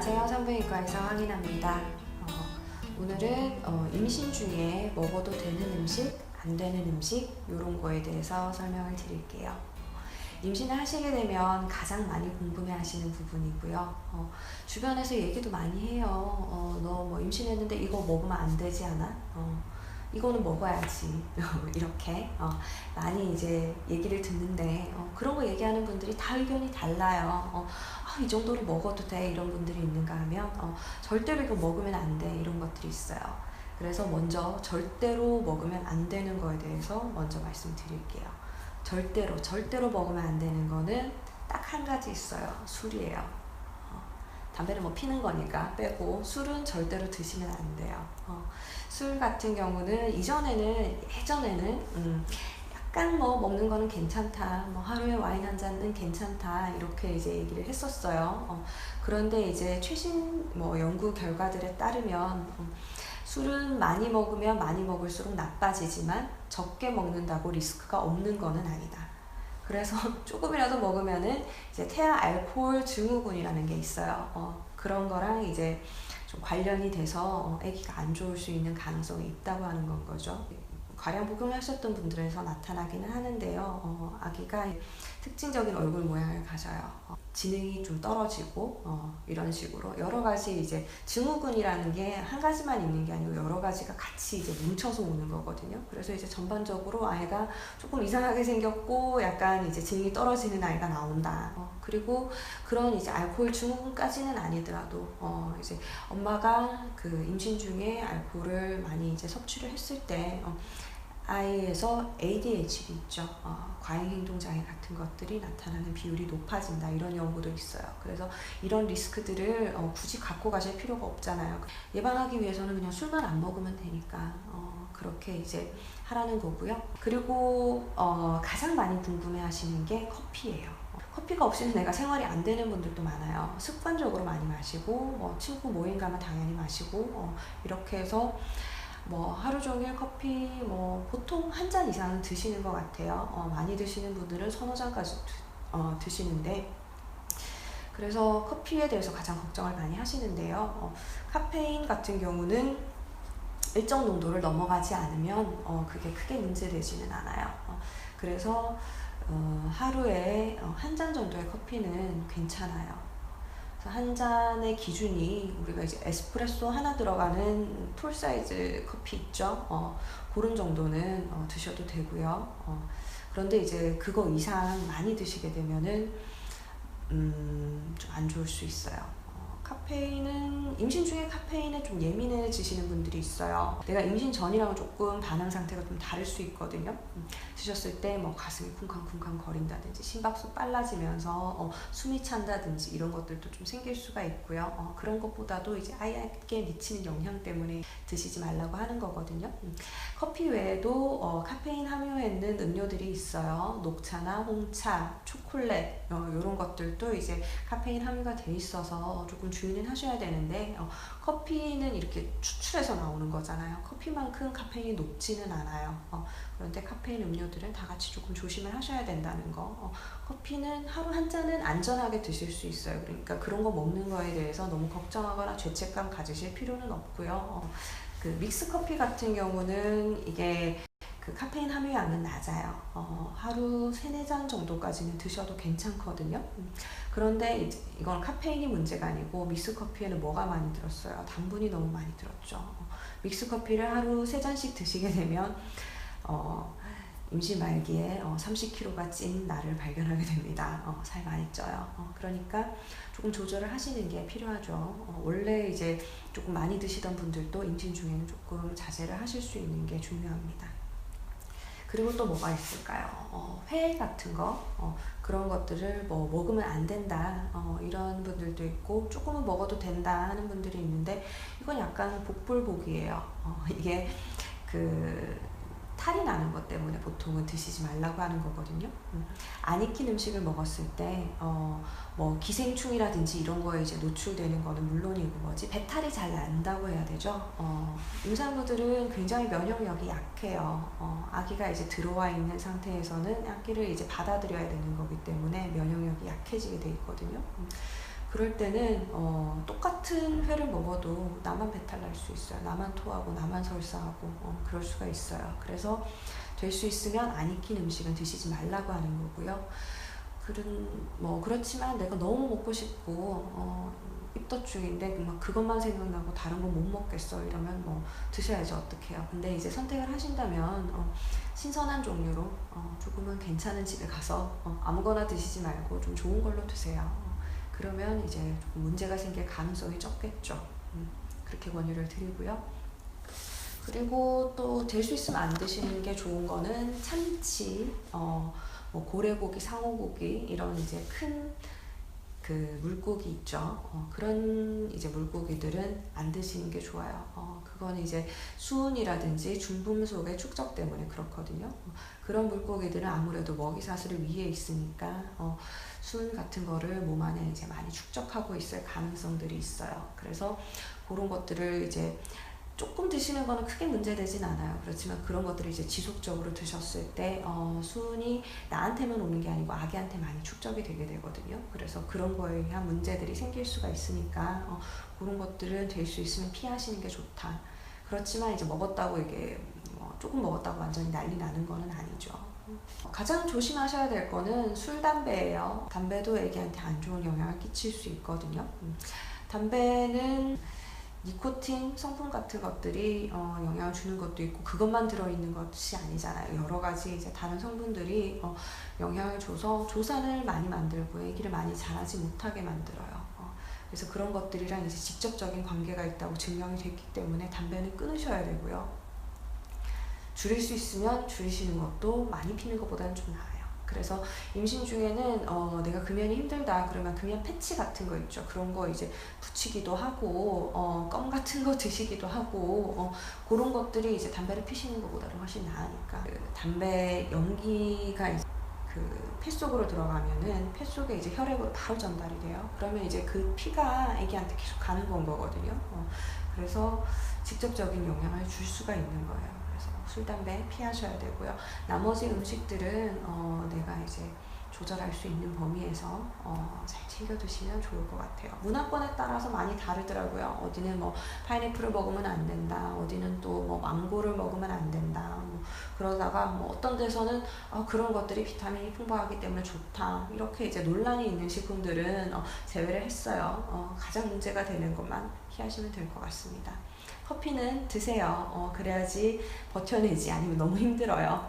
안녕하세요. 산부인과에서 황인아입니다. 오늘은 임신 중에 먹어도 되는 음식, 안 되는 음식 이런 거에 대해서 설명을 드릴게요. 임신을 하시게 되면 가장 많이 궁금해 하시는 부분이고요. 주변에서 얘기도 많이 해요. 너 뭐 임신했는데 이거 먹으면 안 되지 않아? 이거는 먹어야지. 이렇게 많이 이제 얘기를 듣는데 그런 거 얘기하는 분들이 다 의견이 달라요. 이 정도로 먹어도 돼 이런 분들이 있는가 하면 절대로 이거 먹으면 안 돼 이런 것들이 있어요. 그래서 먼저 절대로 먹으면 안 되는 거에 대해서 먼저 말씀드릴게요. 절대로 먹으면 안 되는 거는 딱 한 가지 있어요. 술이에요. 담배는 뭐 피는 거니까 빼고 술은 절대로 드시면 안 돼요. 술 같은 경우는 예전에는 약간 뭐 먹는 거는 괜찮다, 뭐 하루에 와인 한 잔은 괜찮다 이렇게 이제 얘기를 했었어요. 그런데 이제 최신 뭐 연구 결과들에 따르면 술은 많이 먹으면 많이 먹을수록 나빠지지만 적게 먹는다고 리스크가 없는 거는 아니다. 그래서 조금이라도 먹으면은 이제 태아 알코올 증후군이라는 게 있어요. 그런 거랑 이제 좀 관련이 돼서 아기가 안 좋을 수 있는 가능성이 있다고 하는 건 거죠. 과량 복용을 하셨던 분들에서 나타나기는 하는데요. 아기가 특징적인 얼굴 모양을 가져요. 지능이 좀 떨어지고 이런 식으로 여러 가지 이제 증후군이라는 게 한 가지만 있는 게 아니고 여러 가지가 같이 이제 뭉쳐서 오는 거거든요. 그래서 이제 전반적으로 아이가 조금 이상하게 생겼고 약간 이제 지능이 떨어지는 아이가 나온다. 그리고 그런 이제 알코올 증후군까지는 아니더라도 이제 엄마가 그 임신 중에 알코올을 많이 이제 섭취를 했을 때 아이에서 ADHD 있죠. 과잉행동장애 같은 것들이 나타나는 비율이 높아진다. 이런 연구도 있어요. 그래서 이런 리스크들을 굳이 갖고 가실 필요가 없잖아요. 예방하기 위해서는 그냥 술만 안 먹으면 되니까 그렇게 이제 하라는 거고요. 그리고 가장 많이 궁금해 하시는 게 커피예요. 커피가 없이는 내가 생활이 안 되는 분들도 많아요. 습관적으로 많이 마시고 뭐 친구 모임 가면 당연히 마시고 이렇게 해서 뭐 하루 종일 커피 뭐 보통 한 잔 이상은 드시는 것 같아요. 많이 드시는 분들은 서너 잔까지 드시는데 그래서 커피에 대해서 가장 걱정을 많이 하시는데요. 카페인 같은 경우는 일정 농도를 넘어가지 않으면 그게 크게 문제되지는 않아요. 그래서 하루에 한 잔 정도의 커피는 괜찮아요. 한 잔의 기준이 우리가 이제 에스프레소 하나 들어가는 풀 사이즈 커피 있죠. 그런 정도는 드셔도 되고요. 그런데 이제 그거 이상 많이 드시게 되면은 좀 안 좋을 수 있어요. 카페인은 임신 중에 카페인에 좀 예민해지시는 분들이 있어요. 내가 임신 전이랑은 조금 반응 상태가 좀 다를 수 있거든요. 드셨을 때 뭐 가슴이 쿵쾅쿵쾅 거린다든지 심박수 빨라지면서 숨이 찬다든지 이런 것들도 좀 생길 수가 있고요. 그런 것보다도 이제 아이에게 미치는 영향 때문에 드시지 말라고 하는 거거든요. 커피 외에도 카페인 함유에 있는 음료들이 있어요. 녹차나 홍차, 초콜릿 이런 것들도 이제 카페인 함유가 돼 있어서 조금 주의는 하셔야 되는데 커피는 이렇게 추출해서 나오는 거잖아요. 커피만큼 카페인이 높지는 않아요. 그런데 카페인 음료들은 다 같이 조금 조심을 하셔야 된다는 거. 커피는 하루 한 잔은 안전하게 드실 수 있어요. 그러니까 그런 거 먹는 거에 대해서 너무 걱정하거나 죄책감 가지실 필요는 없고요. 그 믹스 커피 같은 경우는 이게 그 카페인 함유량은 낮아요. 하루 3-4잔 정도까지는 드셔도 괜찮거든요. 그런데 이건 카페인이 문제가 아니고 믹스커피에는 뭐가 많이 들었어요? 당분이 너무 많이 들었죠. 믹스커피를 하루 3잔씩 드시게 되면 임신 말기에 30kg가 찐 나를 발견하게 됩니다. 살 많이 쪄요. 그러니까 조금 조절을 하시는 게 필요하죠. 원래 이제 조금 많이 드시던 분들도 임신 중에는 조금 자제를 하실 수 있는 게 중요합니다. 그리고 또 뭐가 있을까요? 회 같은 거 그런 것들을 뭐 먹으면 안 된다 이런 분들도 있고 조금은 먹어도 된다 하는 분들이 있는데 이건 약간 복불복이에요. 이게 그 탈이 나는 것 때문에 보통은 드시지 말라고 하는 거거든요. 안 익힌 음식을 먹었을 때 뭐 기생충이라든지 이런 거에 이제 노출되는 거는 물론이고 배탈이 잘 난다고 해야 되죠. 임산부들은 굉장히 면역력이 약해요. 아기가 이제 들어와 있는 상태에서는 아기를 이제 받아들여야 되는 거기 때문에 면역력이 약해지게 돼 있거든요. 그럴 때는 똑같은 회를 먹어도 나만 배탈 날 수 있어요. 나만 토하고 나만 설사하고 그럴 수가 있어요. 그래서 될 수 있으면 안 익힌 음식은 드시지 말라고 하는 거고요. 그렇지만 내가 너무 먹고 싶고 입덧 중인데 막 그것만 생각나고 다른 건 못 먹겠어 이러면 드셔야죠. 어떡해요. 근데 이제 선택을 하신다면 신선한 종류로 조금은 괜찮은 집에 가서 아무거나 드시지 말고 좀 좋은 걸로 드세요. 그러면 이제 조금 문제가 생길 가능성이 적겠죠. 그렇게 권유를 드리고요. 그리고 또 될 수 있으면 안 드시는 게 좋은 거는 참치, 고래고기, 상어고기 이런 이제 큰 그 물고기 있죠. 그런 이제 물고기들은 안 드시는 게 좋아요. 그건 이제 수은이라든지 중금속의 축적 때문에 그렇거든요. 그런 물고기들은 아무래도 먹이 사슬을 위에 있으니까 수은 같은 거를 몸 안에 이제 많이 축적하고 있을 가능성들이 있어요. 그래서 그런 것들을 이제 조금 드시는 거는 크게 문제되진 않아요. 그렇지만 그런 것들을 이제 지속적으로 드셨을 때 수은이 나한테만 오는 게 아니고 아기한테 많이 축적이 되게 되거든요. 그래서 그런 거에 의한 문제들이 생길 수가 있으니까 그런 것들은 될 수 있으면 피하시는 게 좋다. 그렇지만 이제 먹었다고 이게 조금 먹었다고 완전히 난리 나는 거는 아니죠. 가장 조심하셔야 될 거는 술, 담배예요. 담배도 애기한테 안 좋은 영향을 끼칠 수 있거든요. 담배는 니코틴 성분 같은 것들이 영향을 주는 것도 있고 그것만 들어있는 것이 아니잖아요. 여러 가지 이제 다른 성분들이 영향을 줘서 조산을 많이 만들고 아기를 많이 자라지 못하게 만들어요. 그래서 그런 것들이랑 이제 직접적인 관계가 있다고 증명이 됐기 때문에 담배는 끊으셔야 되고요. 줄일 수 있으면 줄이시는 것도 많이 피는 것보다는 좀 나아요. 그래서 임신 중에는 내가 금연이 힘들다 그러면 금연 패치 같은 거 있죠. 그런 거 이제 붙이기도 하고 껌 같은 거 드시기도 하고 그런 것들이 이제 담배를 피시는 것보다는 훨씬 나으니까 담배 연기가 이제 폐 속으로 들어가면은 폐 속에 이제 혈액으로 바로 전달이 돼요. 그러면 이제 그 피가 애기한테 계속 가는 건 거거든요. 그래서 직접적인 영향을 줄 수가 있는 거예요. 술, 담배 피하셔야 되고요. 나머지 음식들은 내가 이제 조절할 수 있는 범위에서 잘 챙겨 드시면 좋을 것 같아요. 문화권에 따라서 많이 다르더라고요. 어디는 파인애플을 먹으면 안 된다. 어디는 또 망고를 먹으면 안 된다. 그러다가 어떤 데서는 그런 것들이 비타민이 풍부하기 때문에 좋다. 이렇게 이제 논란이 있는 식품들은 제외를 했어요. 가장 문제가 되는 것만 피하시면 될 것 같습니다. 커피는 드세요. 그래야지 버텨내지. 아니면 너무 힘들어요.